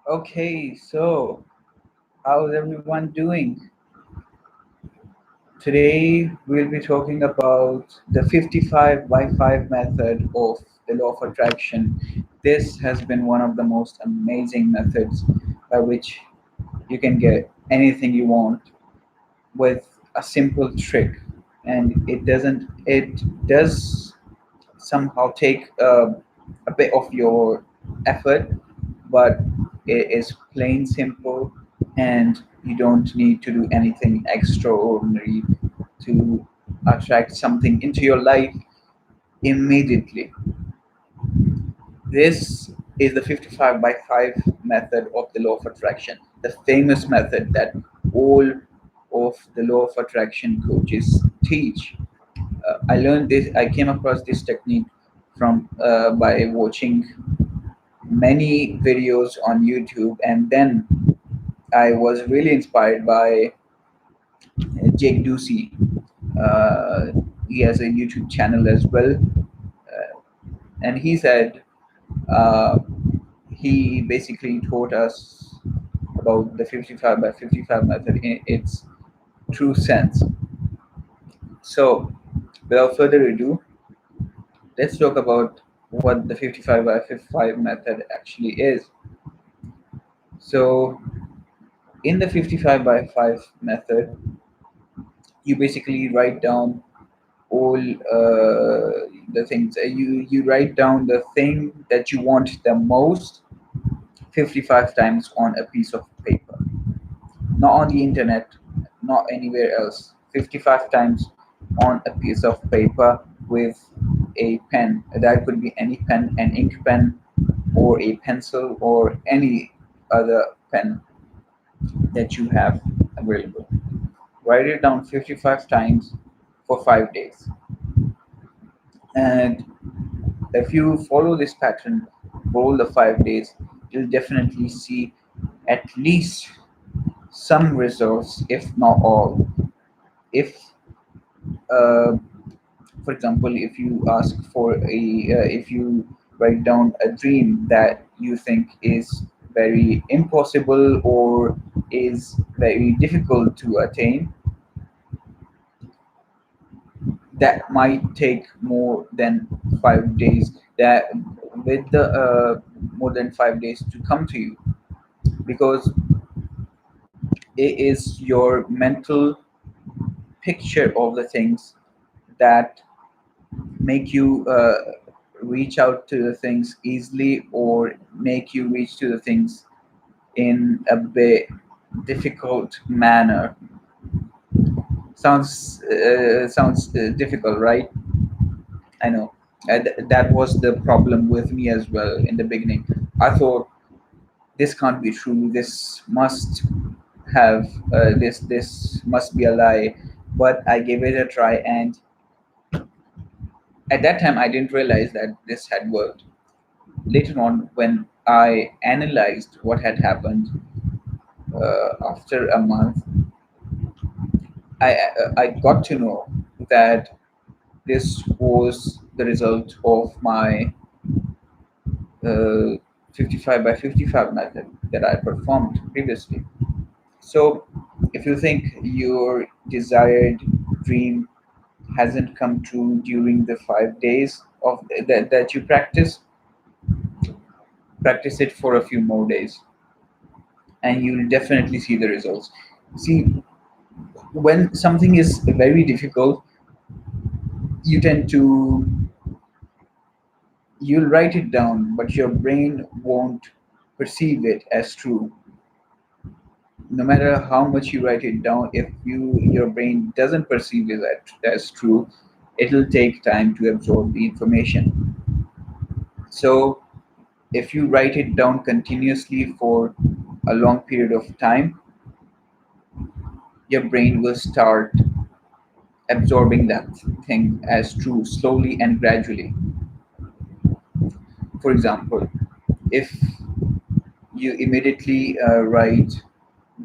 Okay, so how's everyone doing? Today we'll be talking about the 55 by 5 method of the law of attraction. This has been one of the most amazing methods by which you can get anything you want with a simple trick. And it does somehow take a bit of your effort, but it is plain simple, and you don't need to do anything extraordinary to attract something into your life immediately. This is the 55 by 5 method of the law of attraction, the famous method that all of the law of attraction coaches teach. I came across this technique from by watching many videos on YouTube, and then I was really inspired by Jake Ducey. Uh, he has a YouTube channel as well, and he said uh, he basically taught us about the 55 by 55 method in its true sense. So, without further ado, let's talk about what the 55 by 55 method actually is. So, in the 55 by 5 method, you basically write down all the things. You write down the thing that you want the most 55 times on a piece of paper, not on the internet, not anywhere else. 55 times on a piece of paper with a pen. That could be any pen, an ink pen, or a pencil, or any other pen that you have available. Write it down 55 times for 5 days. And if you follow this pattern for all the 5 days, you'll definitely see at least some results, if not all. If, uh, for example, if you ask for if you write down a dream that you think is very impossible or is very difficult to attain, that might take more than 5 days. That with the more than 5 days to come to you, because it is your mental picture of the things that make you reach out to the things easily, or make you reach to the things in a bit difficult manner. Sounds difficult, right? I know. That was the problem with me as well in the beginning. I thought this can't be true. This must have this must be a lie. But I gave it a try, and at that time I didn't realize that this had worked. Later on, when I analyzed what had happened after a month, I got to know that this was the result of my uh, 55 by 55 method that I performed previously. So, if you think your desired dream hasn't come true during the 5 days that you practice it for a few more days, and you'll definitely see the results. See, when something is very difficult, you tend to you'll write it down, but your brain won't perceive it as true. No matter how much you write it down, if your brain doesn't perceive it as true, it'll take time to absorb the information. So if you write it down continuously for a long period of time, your brain will start absorbing that thing as true slowly and gradually. For example, if you immediately write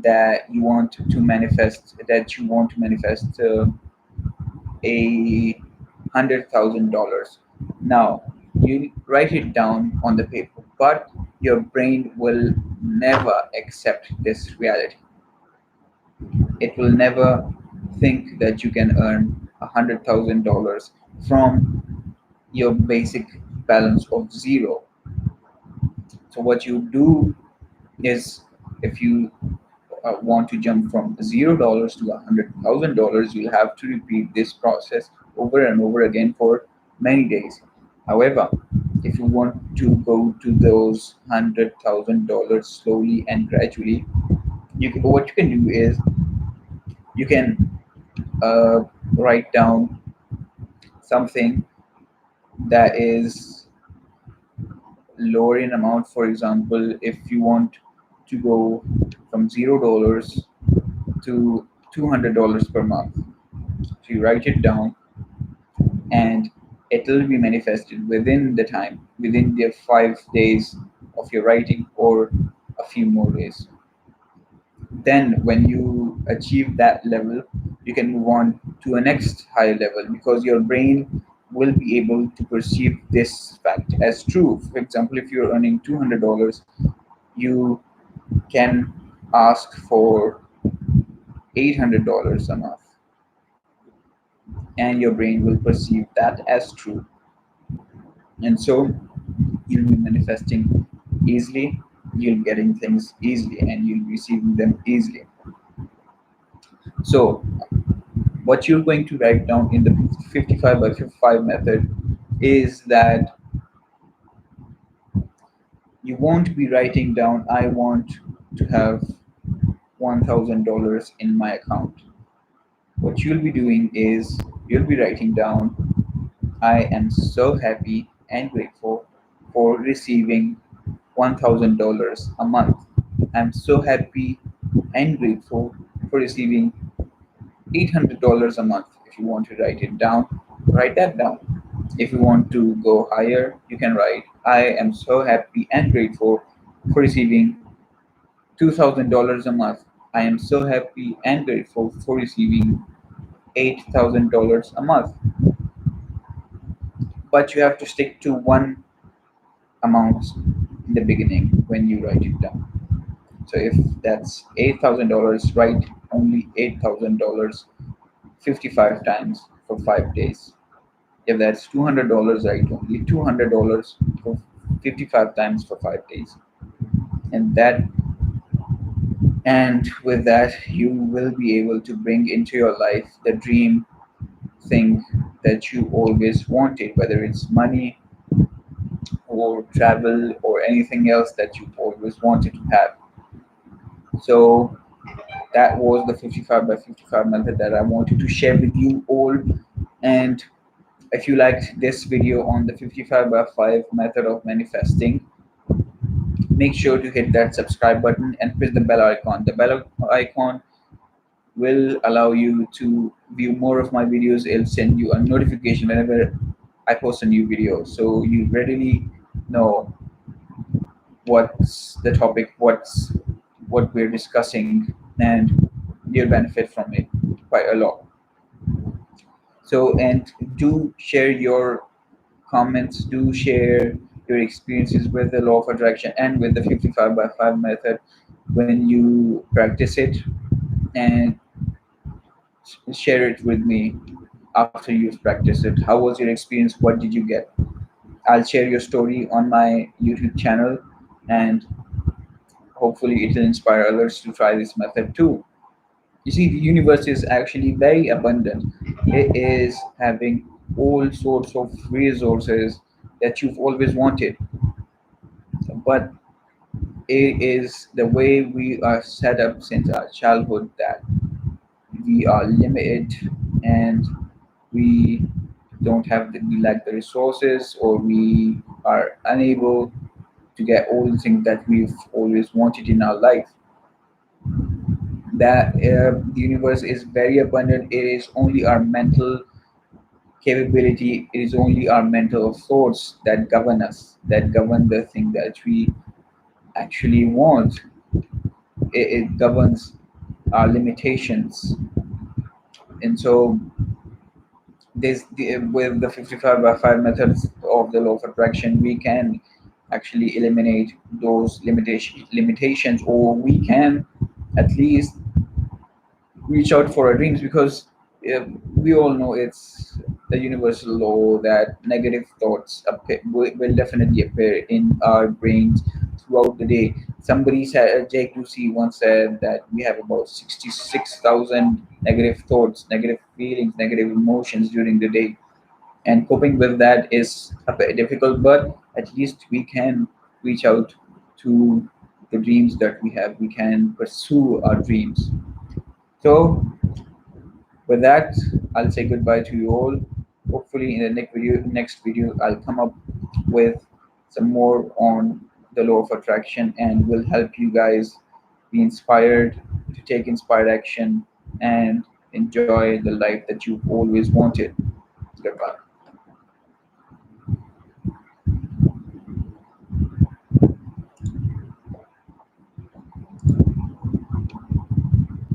that you want to manifest $100,000. Now you write it down on the paper, but your brain will never accept this reality. It will never think that you can earn $100,000 from your basic balance of zero. So what you do is, if you want to jump from $0 to $100,000, you'll have to repeat this process over and over again for many days. However, if you want to go to those $100,000 slowly and gradually, what you can do is you can uh, write down something that is lower in amount. For example, if you want to go from $0 to $200 per month, so you write it down, and it will be manifested within the time, within the 5 days of your writing, or a few more days. Then when you achieve that level, you can move on to a next higher level, because your brain will be able to perceive this fact as true. For example, if you're earning $200, you can ask for $800 a month, and your brain will perceive that as true. And so you'll be manifesting easily, you'll be getting things easily, and you'll be receiving them easily. So what you're going to write down in the 55 by 55 method is that you won't be writing down, I want to have $1,000 in my account. What you'll be doing is you'll be writing down, I am so happy and grateful for receiving $1,000 a month. I'm so happy and grateful for receiving $800 a month. If you want to write it down, write that down. If you want to go higher, you can write, I am so happy and grateful for receiving $2,000 a month. I am so happy and grateful for receiving $8,000 a month. But you have to stick to one amount in the beginning when you write it down. So if that's $8,000, write only $8,000 55 times for 5 days. If that's $200, write only $200 for 55 times for 5 days. And that, and with that, you will be able to bring into your life the dream thing that you always wanted, whether it's money or travel or anything else that you always wanted to have. So that was the 55 by 55 method that I wanted to share with you all. And if you liked this video on the 55 by 5 method of manifesting, make sure to hit that subscribe button and press the bell icon. The bell icon will allow you to view more of my videos. It'll send you a notification whenever I post a new video, so you readily know what's the topic, what we're discussing, and you'll benefit from it quite a lot. So, and do share your comments, do share your experiences with the law of attraction and with the 55 by 5 method when you practice it, and share it with me after you've practiced it. How was your experience? What did you get? I'll share your story on my YouTube channel, and hopefully it will inspire others to try this method too. You see, the universe is actually very abundant. It is having all sorts of resources that you've always wanted, but it is the way we are set up since our childhood that we are limited, and we don't have we lack the resources, or we are unable to get all the things that we've always wanted in our life. That the universe is very abundant. It is only our mental capability, it is only our mental thoughts that govern us, that govern the thing that we actually want. It governs our limitations. And so with the 55 by 5 methods of the law of attraction, we can actually eliminate those limitations, or we can at least reach out for our dreams, because we all know it's a universal law that negative thoughts will definitely appear in our brains throughout the day. Somebody said, Jake Lucy once said that we have about 66,000 negative thoughts, negative feelings, negative emotions during the day, and coping with that is a bit difficult, but at least we can reach out to the dreams that we have. We can pursue our dreams. So with that, I'll say goodbye to you all. Hopefully, in the next video, I'll come up with some more on the law of attraction, and will help you guys be inspired to take inspired action and enjoy the life that you've always wanted. Goodbye.